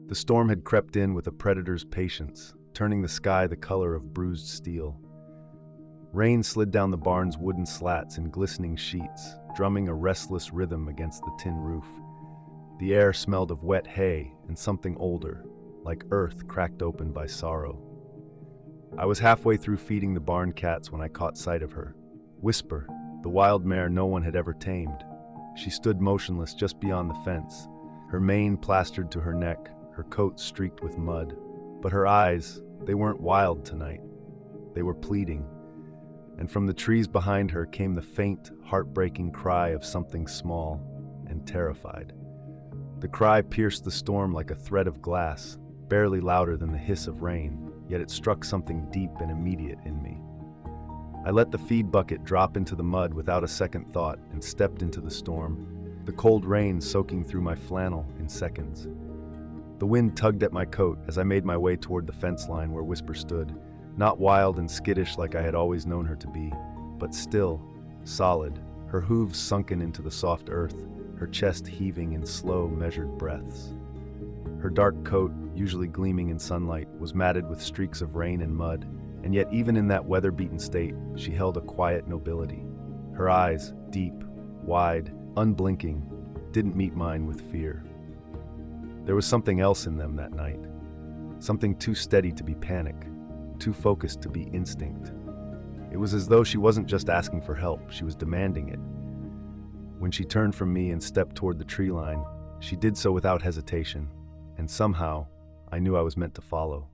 The storm had crept in with a predator's patience, turning the sky the color of bruised steel. Rain slid down the barn's wooden slats in glistening sheets, drumming a restless rhythm against the tin roof. The air smelled of wet hay and something older, like earth cracked open by sorrow. I was halfway through feeding the barn cats when I caught sight of her. Whisper, the wild mare no one had ever tamed. She stood motionless just beyond the fence, her mane plastered to her neck, her coat streaked with mud. But her eyes, they weren't wild tonight. They were pleading. And from the trees behind her came the faint, heartbreaking cry of something small and terrified. The cry pierced the storm like a thread of glass, barely louder than the hiss of rain, yet it struck something deep and immediate in me. I let the feed bucket drop into the mud without a second thought and stepped into the storm, the cold rain soaking through my flannel in seconds. The wind tugged at my coat as I made my way toward the fence line where Whisper stood, not wild and skittish like I had always known her to be, but still, solid, her hooves sunken into the soft earth, her chest heaving in slow, measured breaths. Her dark coat, usually gleaming in sunlight, was matted with streaks of rain and mud, and yet even in that weather-beaten state, she held a quiet nobility. Her eyes, deep, wide, unblinking, didn't meet mine with fear. There was something else in them that night, something too steady to be panic, too focused to be instinct. It was as though she wasn't just asking for help, she was demanding it. When she turned from me and stepped toward the tree line, she did so without hesitation, and somehow, I knew I was meant to follow.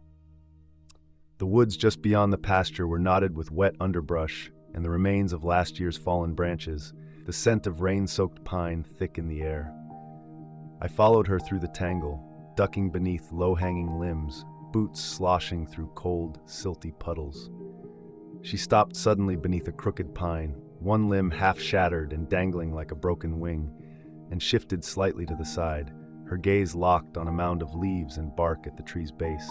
The woods just beyond the pasture were knotted with wet underbrush and the remains of last year's fallen branches, the scent of rain-soaked pine thick in the air. I followed her through the tangle, ducking beneath low-hanging limbs, boots sloshing through cold, silty puddles. She stopped suddenly beneath a crooked pine, one limb half shattered and dangling like a broken wing, and shifted slightly to the side, her gaze locked on a mound of leaves and bark at the tree's base.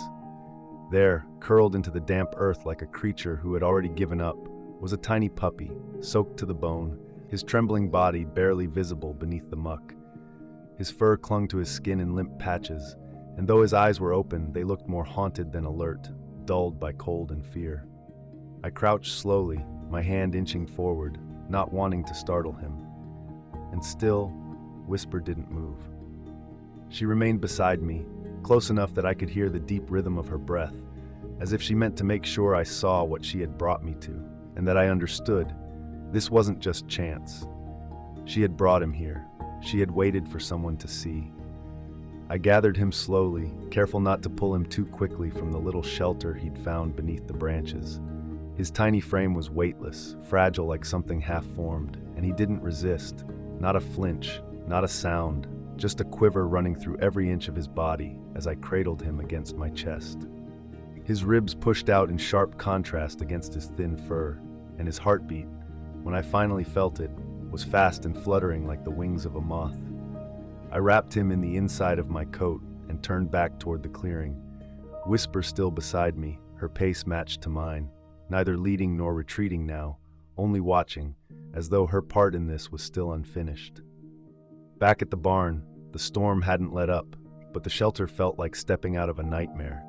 There, curled into the damp earth like a creature who had already given up, was a tiny puppy, soaked to the bone, his trembling body barely visible beneath the muck. His fur clung to his skin in limp patches, and though his eyes were open, they looked more haunted than alert, dulled by cold and fear. I crouched slowly, my hand inching forward, not wanting to startle him. And still, Whisper didn't move. She remained beside me, close enough that I could hear the deep rhythm of her breath, as if she meant to make sure I saw what she had brought me to, and that I understood. This wasn't just chance. She had brought him here. She had waited for someone to see. I gathered him slowly, careful not to pull him too quickly from the little shelter he'd found beneath the branches. His tiny frame was weightless, fragile like something half-formed, and he didn't resist. Not a flinch, not a sound, just a quiver running through every inch of his body as I cradled him against my chest. His ribs pushed out in sharp contrast against his thin fur, and his heartbeat, when I finally felt it, was fast and fluttering like the wings of a moth. I wrapped him in the inside of my coat and turned back toward the clearing, Whisper still beside me, her pace matched to mine, neither leading nor retreating now, only watching, as though her part in this was still unfinished. Back at the barn, the storm hadn't let up, but the shelter felt like stepping out of a nightmare.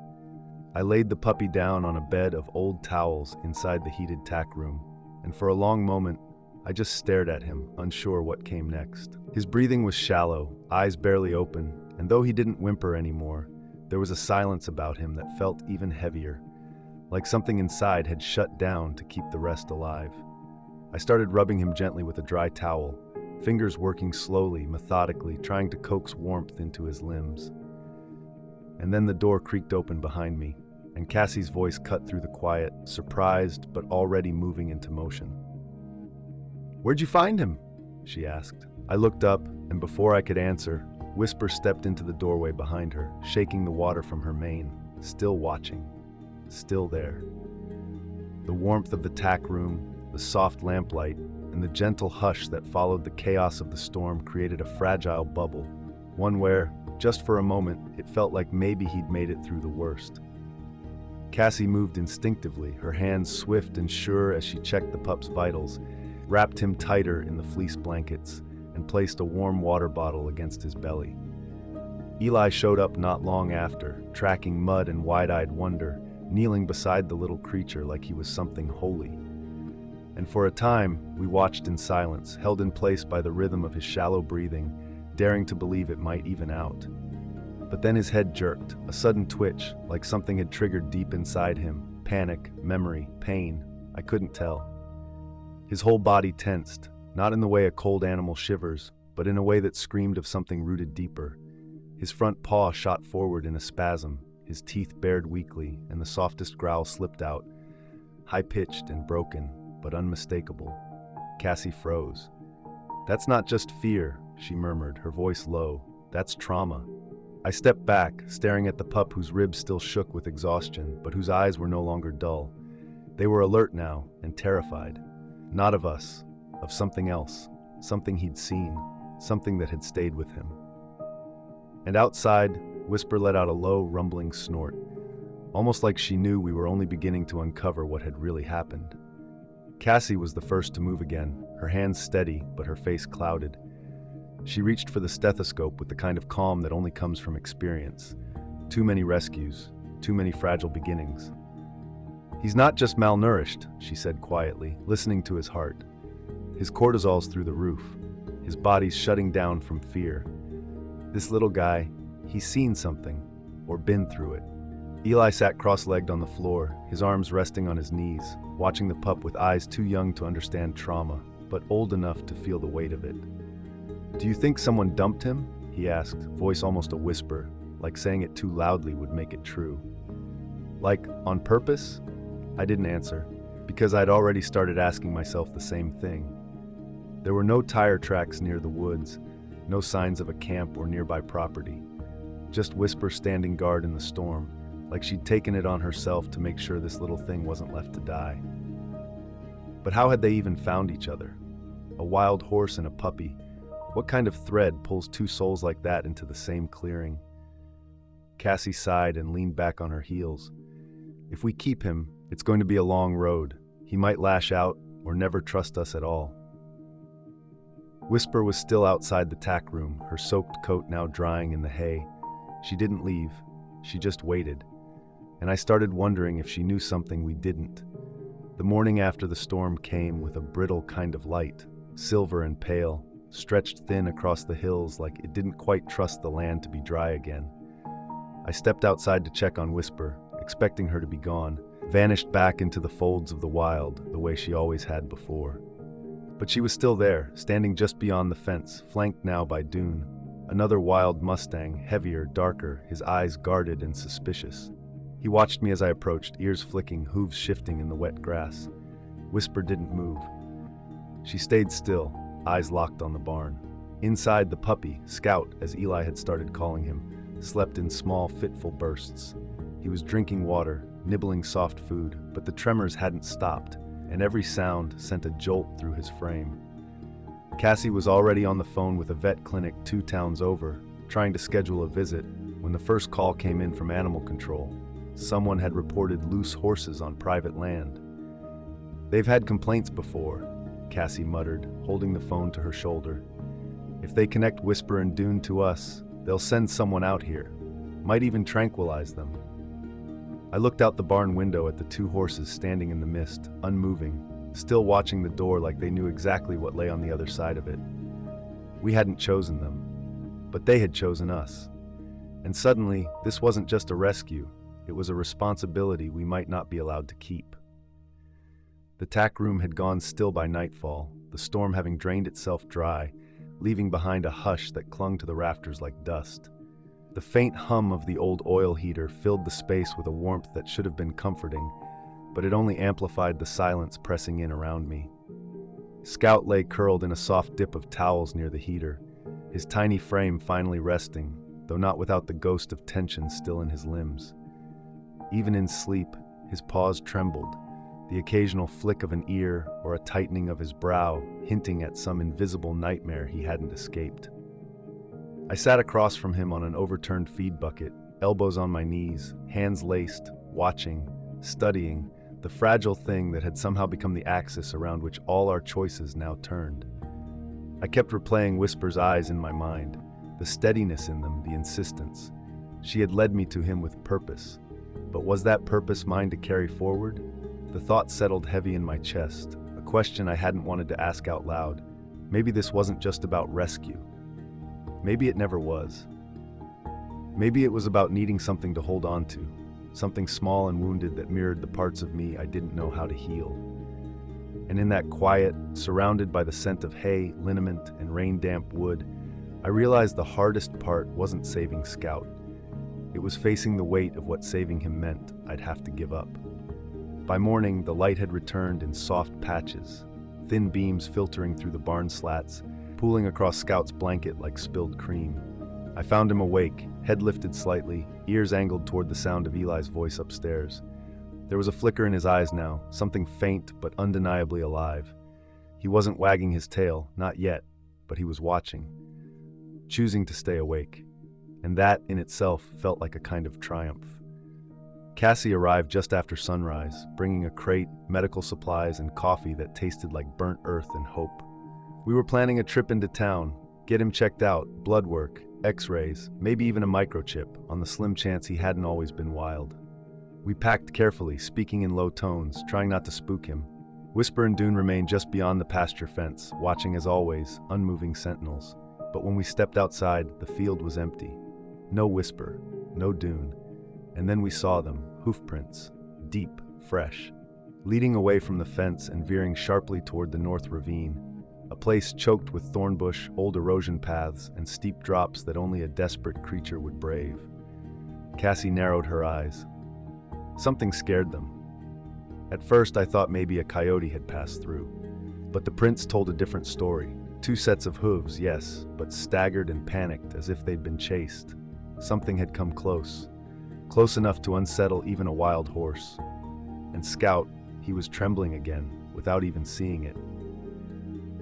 I laid the puppy down on a bed of old towels inside the heated tack room, and for a long moment, I just stared at him, unsure what came next. His breathing was shallow, eyes barely open, and though he didn't whimper anymore, there was a silence about him that felt even heavier, like something inside had shut down to keep the rest alive. I started rubbing him gently with a dry towel, fingers working slowly, methodically, trying to coax warmth into his limbs. And then the door creaked open behind me, and Cassie's voice cut through the quiet, surprised but already moving into motion. "Where'd you find him?" she asked. I looked up, and before I could answer, Whisper stepped into the doorway behind her, shaking the water from her mane, still watching, still there. The warmth of the tack room, the soft lamplight, and the gentle hush that followed the chaos of the storm created a fragile bubble, one where, just for a moment, it felt like maybe he'd made it through the worst. Cassie moved instinctively, her hands swift and sure as she checked the pup's vitals, wrapped him tighter in the fleece blankets, and placed a warm water bottle against his belly. Eli showed up not long after, tracking mud in wide-eyed wonder, kneeling beside the little creature like he was something holy. And for a time, we watched in silence, held in place by the rhythm of his shallow breathing, daring to believe it might even out. But then his head jerked, a sudden twitch, like something had triggered deep inside him. Panic, memory, pain, I couldn't tell. His whole body tensed, not in the way a cold animal shivers, but in a way that screamed of something rooted deeper. His front paw shot forward in a spasm, his teeth bared weakly, and the softest growl slipped out, high-pitched and broken, but unmistakable. Cassie froze. "That's not just fear," she murmured, her voice low. "That's trauma." I stepped back, staring at the pup whose ribs still shook with exhaustion, but whose eyes were no longer dull. They were alert now and terrified. Not of us, of something else, something he'd seen, something that had stayed with him. And outside, Whisper let out a low, rumbling snort, almost like she knew we were only beginning to uncover what had really happened. Cassie was the first to move again, her hands steady, but her face clouded. She reached for the stethoscope with the kind of calm that only comes from experience. Too many rescues, too many fragile beginnings. "He's not just malnourished," she said quietly, listening to his heart. "His cortisol's through the roof. His body's shutting down from fear. This little guy, he's seen something, or been through it." Eli sat cross-legged on the floor, his arms resting on his knees, watching the pup with eyes too young to understand trauma, but old enough to feel the weight of it. "Do you think someone dumped him?" he asked, voice almost a whisper, like saying it too loudly would make it true. "Like, on purpose?" I didn't answer, because I'd already started asking myself the same thing. There were no tire tracks near the woods, no signs of a camp or nearby property. Just Whisper standing guard in the storm, like she'd taken it on herself to make sure this little thing wasn't left to die. But how had they even found each other? A wild horse and a puppy. What kind of thread pulls two souls like that into the same clearing? Cassie sighed and leaned back on her heels. "If we keep him, it's going to be a long road. He might lash out or never trust us at all." Whisper was still outside the tack room, her soaked coat now drying in the hay. She didn't leave. She just waited. And I started wondering if she knew something we didn't. The morning after the storm came with a brittle kind of light, silver and pale, stretched thin across the hills like it didn't quite trust the land to be dry again. I stepped outside to check on Whisper, expecting her to be gone, vanished back into the folds of the wild the way she always had before. But she was still there, standing just beyond the fence, flanked now by Dune. Another wild Mustang, heavier, darker, his eyes guarded and suspicious. He watched me as I approached, ears flicking, hooves shifting in the wet grass. Whisper didn't move. She stayed still, eyes locked on the barn. Inside, the puppy, Scout, as Eli had started calling him, slept in small, fitful bursts. He was drinking water, nibbling soft food, but the tremors hadn't stopped, and every sound sent a jolt through his frame. Cassie was already on the phone with a vet clinic 2 towns over, trying to schedule a visit, when the first call came in from animal control. Someone had reported loose horses on private land. "They've had complaints before," Cassie muttered, holding the phone to her shoulder. "If they connect Whisper and Dune to us, they'll send someone out here. Might even tranquilize them." I looked out the barn window at the 2 horses standing in the mist, unmoving, still watching the door like they knew exactly what lay on the other side of it. We hadn't chosen them, but they had chosen us. And suddenly, this wasn't just a rescue, it was a responsibility we might not be allowed to keep. The tack room had gone still by nightfall, the storm having drained itself dry, leaving behind a hush that clung to the rafters like dust. The faint hum of the old oil heater filled the space with a warmth that should have been comforting, but it only amplified the silence pressing in around me. Scout lay curled in a soft dip of towels near the heater, his tiny frame finally resting, though not without the ghost of tension still in his limbs. Even in sleep, his paws trembled, the occasional flick of an ear or a tightening of his brow hinting at some invisible nightmare he hadn't escaped. I sat across from him on an overturned feed bucket, elbows on my knees, hands laced, watching, studying, the fragile thing that had somehow become the axis around which all our choices now turned. I kept replaying Whisper's eyes in my mind, The steadiness in them, the insistence. She had led me to him with purpose. But was that purpose mine to carry forward? The thought settled heavy in my chest, a question I hadn't wanted to ask out loud. Maybe this wasn't just about rescue. Maybe it never was. Maybe it was about needing something to hold on to, something small and wounded that mirrored the parts of me I didn't know how to heal. And in that quiet, surrounded by the scent of hay, liniment, and rain-damp wood, I realized the hardest part wasn't saving Scout. It was facing the weight of what saving him meant I'd have to give up. By morning, the light had returned in soft patches, thin beams filtering through the barn slats, pooling across Scout's blanket like spilled cream. I found him awake, head lifted slightly, ears angled toward the sound of Eli's voice upstairs. There was a flicker in his eyes now, something faint but undeniably alive. He wasn't wagging his tail, not yet, but he was watching, choosing to stay awake. And that, in itself, felt like a kind of triumph. Cassie arrived just after sunrise, bringing a crate, medical supplies, and coffee that tasted like burnt earth and hope. We were planning a trip into town, get him checked out, blood work, x-rays, maybe even a microchip, on the slim chance he hadn't always been wild. We packed carefully, speaking in low tones, trying not to spook him. Whisper and Dune remained just beyond the pasture fence, watching as always, unmoving sentinels. But when we stepped outside, the field was empty. No Whisper, no Dune. And then we saw them, hoofprints, deep, fresh, leading away from the fence and veering sharply toward the north ravine, a place choked with thornbush, old erosion paths, and steep drops that only a desperate creature would brave. Cassie narrowed her eyes. Something scared them. At first, I thought maybe a coyote had passed through. But the prints told a different story. 2 sets of hooves, yes, but staggered and panicked as if they'd been chased. Something had come close enough to unsettle even a wild horse. And Scout, he was trembling again, without even seeing it.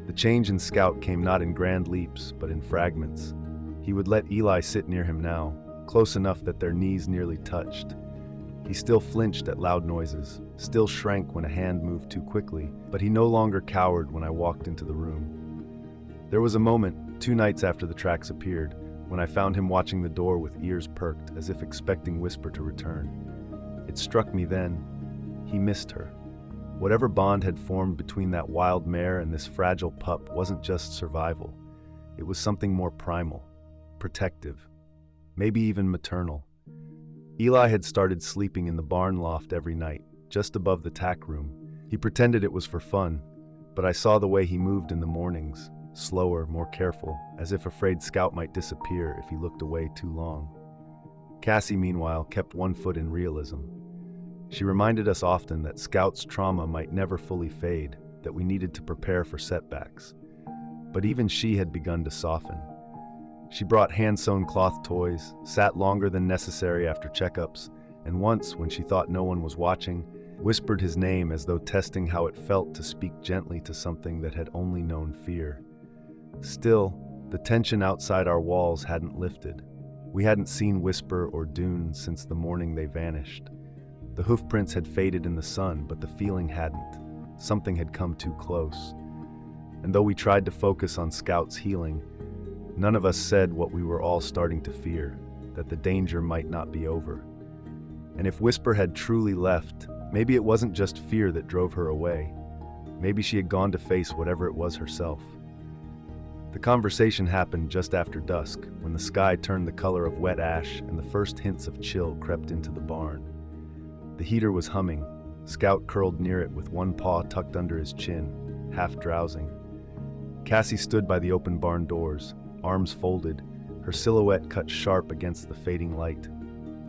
The change in Scout came not in grand leaps, but in fragments. He would let Eli sit near him now, close enough that their knees nearly touched. He still flinched at loud noises, still shrank when a hand moved too quickly, but he no longer cowered when I walked into the room. There was a moment, 2 nights after the tracks appeared, when I found him watching the door with ears perked, as if expecting Whisper to return. It struck me then, he missed her. Whatever bond had formed between that wild mare and this fragile pup wasn't just survival. It was something more primal, protective, maybe even maternal. Eli had started sleeping in the barn loft every night, just above the tack room. He pretended it was for fun, but I saw the way he moved in the mornings, slower, more careful, as if afraid Scout might disappear if he looked away too long. Cassie, meanwhile, kept one foot in realism. She reminded us often that Scout's trauma might never fully fade, that we needed to prepare for setbacks. But even she had begun to soften. She brought hand-sewn cloth toys, sat longer than necessary after checkups, and once, when she thought no one was watching, whispered his name as though testing how it felt to speak gently to something that had only known fear. Still, the tension outside our walls hadn't lifted. We hadn't seen Whisper or Dune since the morning they vanished. The hoofprints had faded in the sun, but the feeling hadn't. Something had come too close. And though we tried to focus on Scout's healing, none of us said what we were all starting to fear, that the danger might not be over. And if Whisper had truly left, maybe it wasn't just fear that drove her away. Maybe she had gone to face whatever it was herself. The conversation happened just after dusk, when the sky turned the color of wet ash and the first hints of chill crept into the barn. The heater was humming, Scout curled near it with one paw tucked under his chin, half drowsing. Cassie stood by the open barn doors, arms folded, her silhouette cut sharp against the fading light.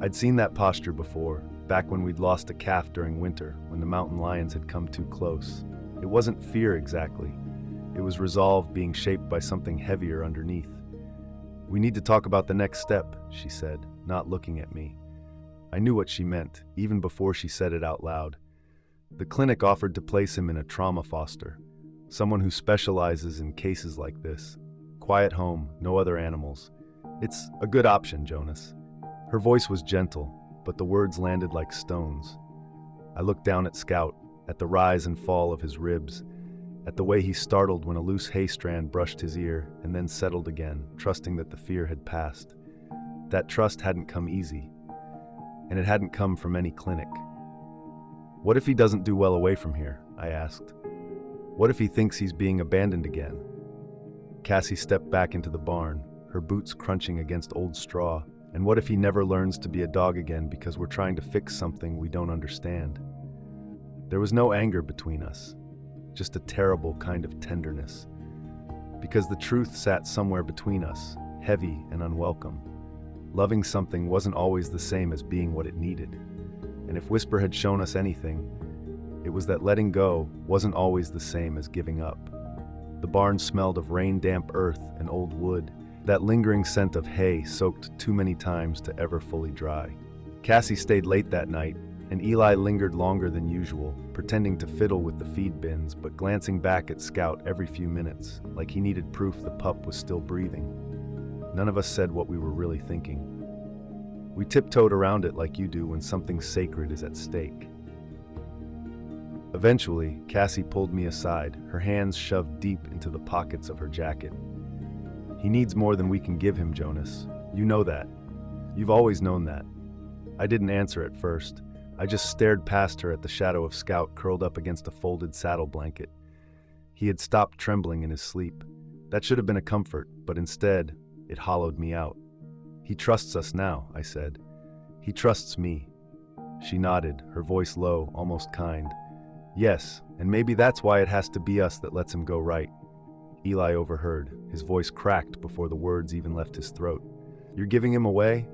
I'd seen that posture before, back when we'd lost a calf during winter, when the mountain lions had come too close. It wasn't fear exactly. It was resolve being shaped by something heavier underneath. "We need to talk about the next step," she said, not looking at me. I knew what she meant, even before she said it out loud. The clinic offered to place him in a trauma foster, someone who specializes in cases like this. Quiet home, no other animals. It's a good option, Jonas. Her voice was gentle, but the words landed like stones. I looked down at Scout, at the rise and fall of his ribs. at the way he startled when a loose hay strand brushed his ear and then settled again, trusting that the fear had passed. That trust hadn't come easy, and it hadn't come from any clinic. "What if he doesn't do well away from here?" I asked. "What if he thinks he's being abandoned again?" Cassie stepped back into the barn, her boots crunching against old straw. "And what if he never learns to be a dog again because we're trying to fix something we don't understand?" There was no anger between us, just a terrible kind of tenderness. Because the truth sat somewhere between us, heavy and unwelcome. Loving something wasn't always the same as being what it needed. And if Whisper had shown us anything, it was that letting go wasn't always the same as giving up. The barn smelled of rain-damp earth and old wood, that lingering scent of hay soaked too many times to ever fully dry. Cassie stayed late that night, and Eli lingered longer than usual, pretending to fiddle with the feed bins but glancing back at Scout every few minutes, like he needed proof the pup was still breathing. None of us said what we were really thinking. We tiptoed around it like you do when something sacred is at stake. Eventually, Cassie pulled me aside, her hands shoved deep into the pockets of her jacket. "He needs more than we can give him, Jonas. You know that. You've always known that." I didn't answer at first. I just stared past her at the shadow of Scout curled up against a folded saddle blanket. He had stopped trembling in his sleep. That should have been a comfort, but instead, it hollowed me out. "He trusts us now," I said. "He trusts me." She nodded, her voice low, almost kind. "Yes, and maybe that's why it has to be us that lets him go right." Eli overheard. His voice cracked before the words even left his throat. "You're giving him away?"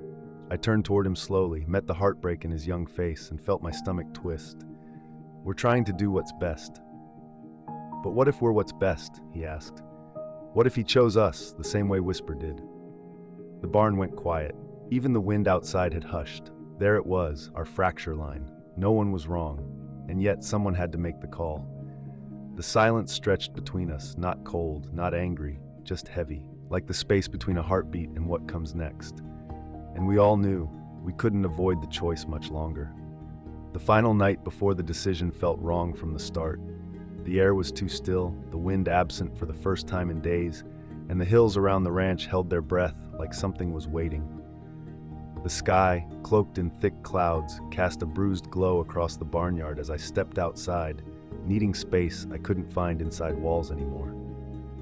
I turned toward him slowly, met the heartbreak in his young face, and felt my stomach twist. "We're trying to do what's best." "But what if we're what's best?" he asked. "What if he chose us, the same way Whisper did?" The barn went quiet. Even the wind outside had hushed. There it was, our fracture line. No one was wrong, and yet someone had to make the call. The silence stretched between us, not cold, not angry, just heavy, like the space between a heartbeat and what comes next. And we all knew we couldn't avoid the choice much longer. The final night before the decision felt wrong from the start. The air was too still, the wind absent for the first time in days, and the hills around the ranch held their breath like something was waiting. The sky, cloaked in thick clouds, cast a bruised glow across the barnyard as I stepped outside, needing space I couldn't find inside walls anymore.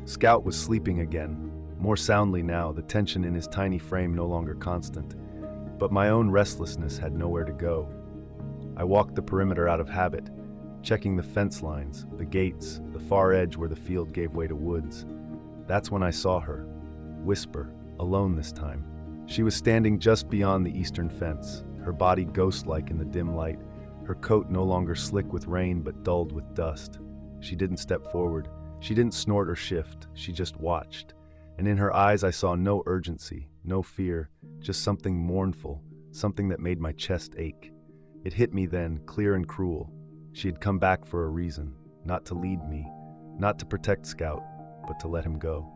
Scout was sleeping again, more soundly now, the tension in his tiny frame no longer constant. But my own restlessness had nowhere to go. I walked the perimeter out of habit, checking the fence lines, the gates, the far edge where the field gave way to woods. That's when I saw her, Whisper, alone this time. She was standing just beyond the eastern fence, her body ghost-like in the dim light, her coat no longer slick with rain but dulled with dust. She didn't step forward. She didn't snort or shift. She just watched. And in her eyes I saw no urgency, no fear, just something mournful, something that made my chest ache. It hit me then, clear and cruel. She had come back for a reason, not to lead me, not to protect Scout, but to let him go.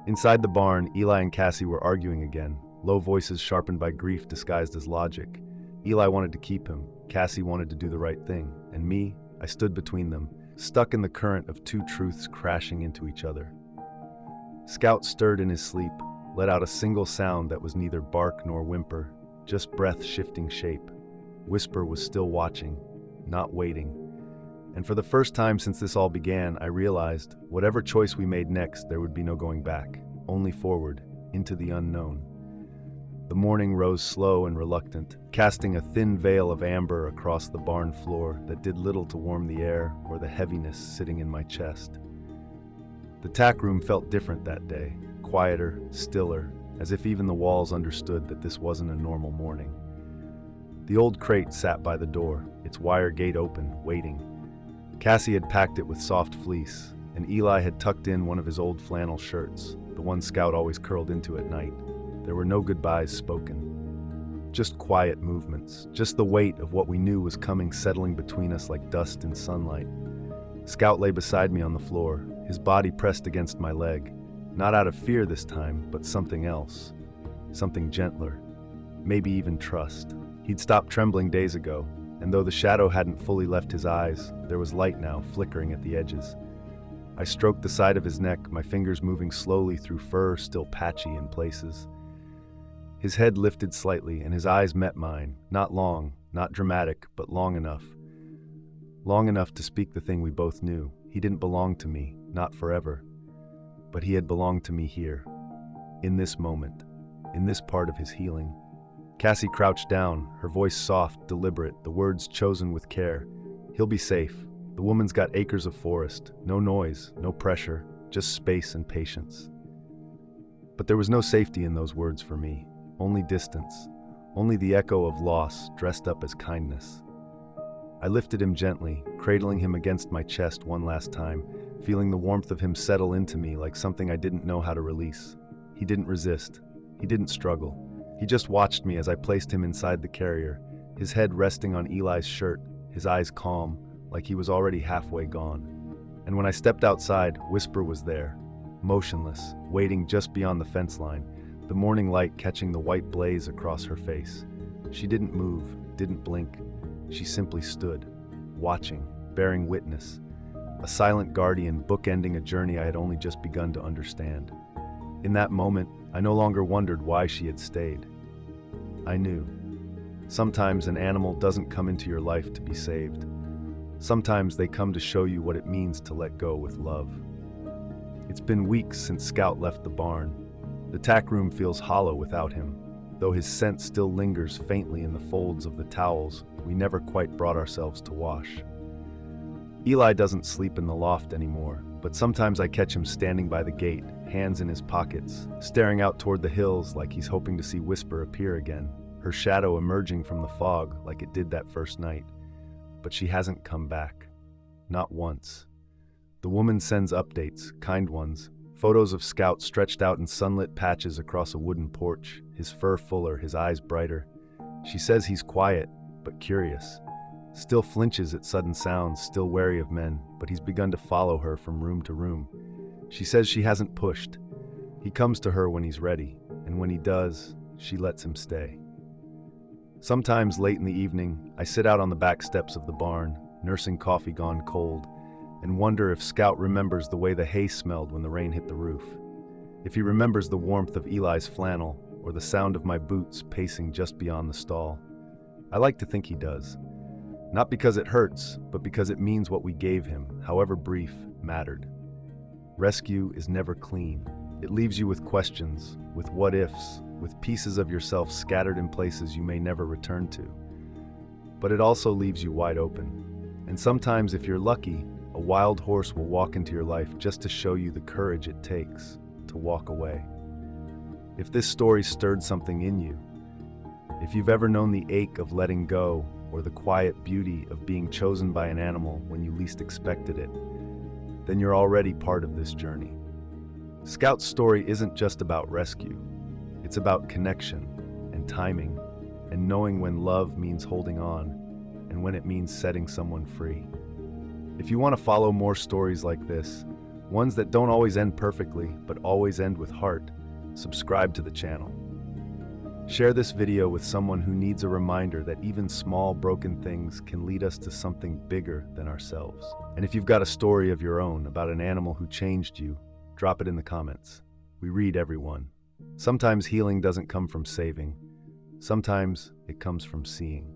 Inside the barn, Eli and Cassie were arguing again, low voices sharpened by grief disguised as logic. Eli wanted to keep him, Cassie wanted to do the right thing, and me, I stood between them, stuck in the current of two truths crashing into each other. Scout stirred in his sleep, let out a single sound that was neither bark nor whimper, just breath shifting shape. Whisper was still watching, not waiting. And for the first time since this all began, I realized, whatever choice we made next, there would be no going back, only forward, into the unknown. The morning rose slow and reluctant, casting a thin veil of amber across the barn floor that did little to warm the air or the heaviness sitting in my chest. The tack room felt different that day, quieter, stiller, as if even the walls understood that this wasn't a normal morning. The old crate sat by the door, its wire gate open, waiting. Cassie had packed it with soft fleece, and Eli had tucked in one of his old flannel shirts, the one Scout always curled into at night. There were no goodbyes spoken. Just quiet movements, just the weight of what we knew was coming settling between us like dust in sunlight. Scout lay beside me on the floor, his body pressed against my leg, not out of fear this time, but something else, something gentler, maybe even trust. He'd stopped trembling days ago, and though the shadow hadn't fully left his eyes, there was light now, flickering at the edges. I stroked the side of his neck, my fingers moving slowly through fur still patchy in places. His head lifted slightly, and his eyes met mine, not long, not dramatic, but long enough. Long enough to speak the thing we both knew. He didn't belong to me, not forever. But he had belonged to me here, in this moment, in this part of his healing. Cassie crouched down, her voice soft, deliberate, the words chosen with care. He'll be safe. The woman's got acres of forest, no noise, no pressure, just space and patience. But there was no safety in those words for me, only distance, only the echo of loss dressed up as kindness. I lifted him gently, cradling him against my chest one last time, feeling the warmth of him settle into me like something I didn't know how to release. He didn't resist. He didn't struggle. He just watched me as I placed him inside the carrier, his head resting on Eli's shirt, his eyes calm, like he was already halfway gone. And when I stepped outside, Whisper was there, motionless, waiting just beyond the fence line, the morning light catching the white blaze across her face. She didn't move, didn't blink. She simply stood, watching, bearing witness, a silent guardian bookending a journey I had only just begun to understand. In that moment, I no longer wondered why she had stayed. I knew. Sometimes an animal doesn't come into your life to be saved. Sometimes they come to show you what it means to let go with love. It's been weeks since Scout left the barn. The tack room feels hollow without him, though his scent still lingers faintly in the folds of the towels we never quite brought ourselves to wash. Eli doesn't sleep in the loft anymore, but sometimes I catch him standing by the gate, hands in his pockets, staring out toward the hills like he's hoping to see Whisper appear again, her shadow emerging from the fog like it did that first night. But she hasn't come back. Not once. The woman sends updates, kind ones, photos of Scout stretched out in sunlit patches across a wooden porch, his fur fuller, his eyes brighter. She says he's quiet, but curious. Still flinches at sudden sounds, still wary of men, but he's begun to follow her from room to room. She says she hasn't pushed. He comes to her when he's ready, and when he does, she lets him stay. Sometimes late in the evening, I sit out on the back steps of the barn, nursing coffee gone cold, and wonder if Scout remembers the way the hay smelled when the rain hit the roof. If he remembers the warmth of Eli's flannel, or the sound of my boots pacing just beyond the stall. I like to think he does. Not because it hurts, but because it means what we gave him, however brief, mattered. Rescue is never clean. It leaves you with questions, with what-ifs, with pieces of yourself scattered in places you may never return to. But it also leaves you wide open. And sometimes, if you're lucky, a wild horse will walk into your life just to show you the courage it takes to walk away. If this story stirred something in you, if you've ever known the ache of letting go or the quiet beauty of being chosen by an animal when you least expected it, then you're already part of this journey. Scout's story isn't just about rescue. It's about connection and timing and knowing when love means holding on and when it means setting someone free. If you want to follow more stories like this, ones that don't always end perfectly but always end with heart, subscribe to the channel. Share this video with someone who needs a reminder that even small broken things can lead us to something bigger than ourselves. And if you've got a story of your own about an animal who changed you, drop it in the comments. We read everyone. Sometimes healing doesn't come from saving. Sometimes it comes from seeing.